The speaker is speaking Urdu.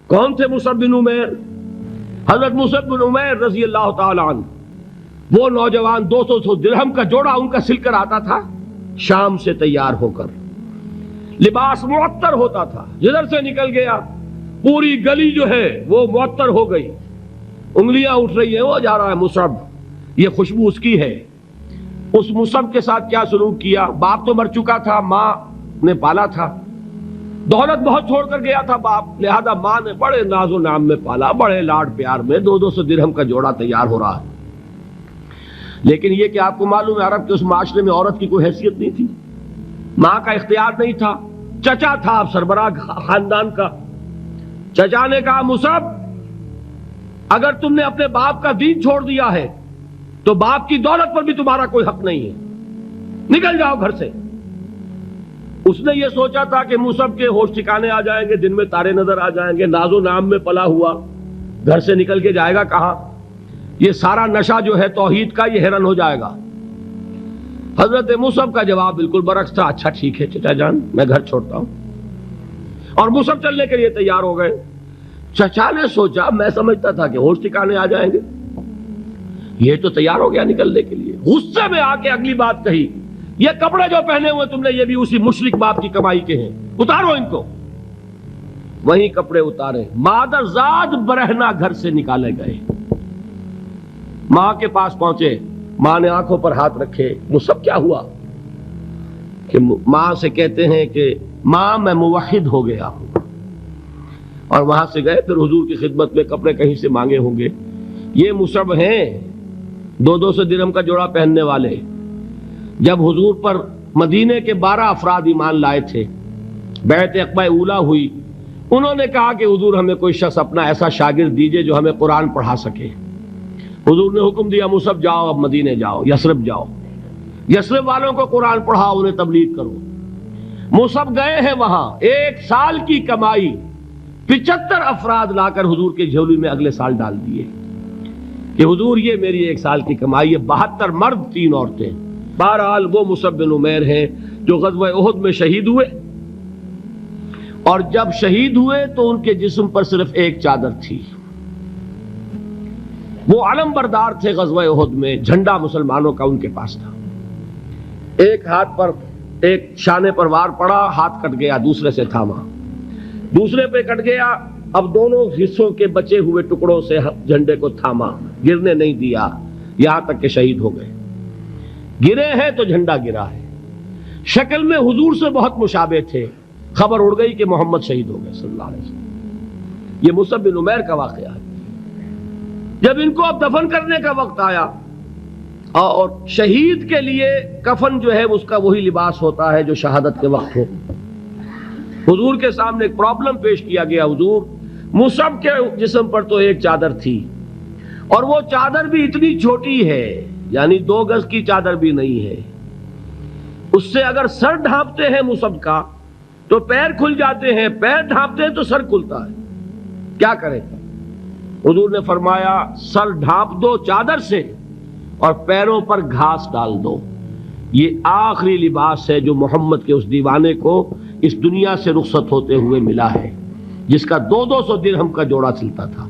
کون تھے مصعب بن عمیر؟ حضرت مصعب بن عمیر رضی اللہ تعالی عنہ، وہ نوجوان 200 درہم کا جوڑا ان کا سل کر آتا تھا شام سے تیار ہو کر، لباس معطر ہوتا تھا، جدھر سے نکل گیا پوری گلی جو ہے وہ معطر ہو گئی، انگلیاں اٹھ رہی ہیں، وہ جا رہا ہے مصعب، یہ خوشبو اس کی ہے۔ اس مصعب کے ساتھ کیا سلوک کیا؟ باپ تو مر چکا تھا، ماں نے پالا تھا، دولت بہت چھوڑ کر گیا تھا باپ، لہذا ماں نے بڑے ناز و نام میں پالا، بڑے لاڈ پیار میں، 200 درہم کا جوڑا تیار ہو رہا ہے۔ لیکن یہ کہ آپ کو معلوم ہے عرب کے اس معاشرے میں عورت کی کوئی حیثیت نہیں تھی، ماں کا اختیار نہیں تھا، چچا تھا اب سربراہ خاندان کا۔ چچا نے کہا مصعب اگر تم نے اپنے باپ کا دین چھوڑ دیا ہے تو باپ کی دولت پر بھی تمہارا کوئی حق نہیں ہے، نکل جاؤ گھر سے۔ اس نے یہ سوچا تھا کہ مصعب کے ہوش ٹھکانے آ جائیں گے، دن میں تارے نظر آ جائیں گے، ناز و نام میں پلا ہوا، گھر سے نکل کے جائے گا کہاں؟ یہ سارا نشہ جو ہے توحید کا یہ حیران ہو جائے گا۔ حضرت مصعب کا جواب بالکل برعکس تھا، اچھا ٹھیک ہے چچا جان میں گھر چھوڑتا ہوں، اور مصعب چلنے کے لیے تیار ہو گئے۔ چچا نے سوچا میں سمجھتا تھا کہ ہوش ٹھکانے آ جائیں گے، یہ تو تیار ہو گیا نکلنے کے لیے۔ غصے میں آ کے اگلی بات کہی، یہ کپڑے جو پہنے ہوئے تم نے یہ بھی اسی مشرک باپ کی کمائی کے ہیں، اتارو ان کو۔ وہی کپڑے اتارے، مادر زاد برہنہ گھر سے نکالے گئے۔ ماں کے پاس پہنچے، ماں نے آنکھوں پر ہاتھ رکھے، مصعب کیا ہوا؟ کہ ماں سے کہتے ہیں کہ ماں میں موحد ہو گیا ہوں، اور وہاں سے گئے پھر حضور کی خدمت میں کپڑے کہیں سے مانگے ہوں گے۔ یہ مصعب ہیں 200 درہم کا جوڑا پہننے والے۔ جب حضور پر مدینے کے 12 افراد ایمان لائے تھے، بیعت عقبہ اولیٰ ہوئی، انہوں نے کہا کہ حضور ہمیں کوئی شخص اپنا ایسا شاگرد دیجئے جو ہمیں قرآن پڑھا سکے۔ حضور نے حکم دیا مصعب جاؤ، اب مدینے جاؤ، یثرب جاؤ، یثرب والوں کو قرآن پڑھاؤ، انہیں تبلیغ کرو۔ مصعب گئے ہیں وہاں، 1 سال کی کمائی 75 افراد لا کر حضور کے جھولی میں اگلے سال ڈال دیے کہ حضور یہ میری 1 سال کی کمائی ہے، 72 مرد 3 عورتیں۔ بہرحال وہ مصعب بن عمیر ہیں جو غزوہ احد میں شہید ہوئے، اور جب شہید ہوئے تو ان کے جسم پر صرف ایک چادر تھی۔ وہ علم بردار تھے غزوہ احد میں، جھنڈا مسلمانوں کا ان کے پاس تھا۔ ایک ہاتھ پر ایک شانے پر وار پڑا، ہاتھ کٹ گیا، دوسرے سے تھاما، دوسرے پہ کٹ گیا، اب دونوں حصوں کے بچے ہوئے ٹکڑوں سے جھنڈے کو تھاما، گرنے نہیں دیا، یہاں تک کہ شہید ہو گئے۔ گرے ہیں تو جھنڈا گرا ہے۔ شکل میں حضور سے بہت مشابہ تھے، خبر اڑ گئی کہ محمد شہید ہو گئے صلی اللہ علیہ وسلم۔ یہ مصعب بن عمیر کا واقعہ ہے۔ جب ان کو اب دفن کرنے کا وقت آیا، اور شہید کے لیے کفن جو ہے اس کا وہی لباس ہوتا ہے جو شہادت کے وقت ہو، حضور کے سامنے ایک پرابلم پیش کیا گیا۔ حضور مصعب کے جسم پر تو ایک چادر تھی، اور وہ چادر بھی اتنی چھوٹی ہے، یعنی 2 گز کی چادر بھی نہیں ہے، اس سے اگر سر ڈھانپتے ہیں مصعب کا تو پیر کھل جاتے ہیں، پیر ڈھانپتے ہیں تو سر کھلتا ہے، کیا کرے؟ حضور نے فرمایا سر ڈھانپ دو چادر سے اور پیروں پر گھاس ڈال دو۔ یہ آخری لباس ہے جو محمد کے اس دیوانے کو اس دنیا سے رخصت ہوتے ہوئے ملا ہے، جس کا 200 درہم کا جوڑا چلتا تھا۔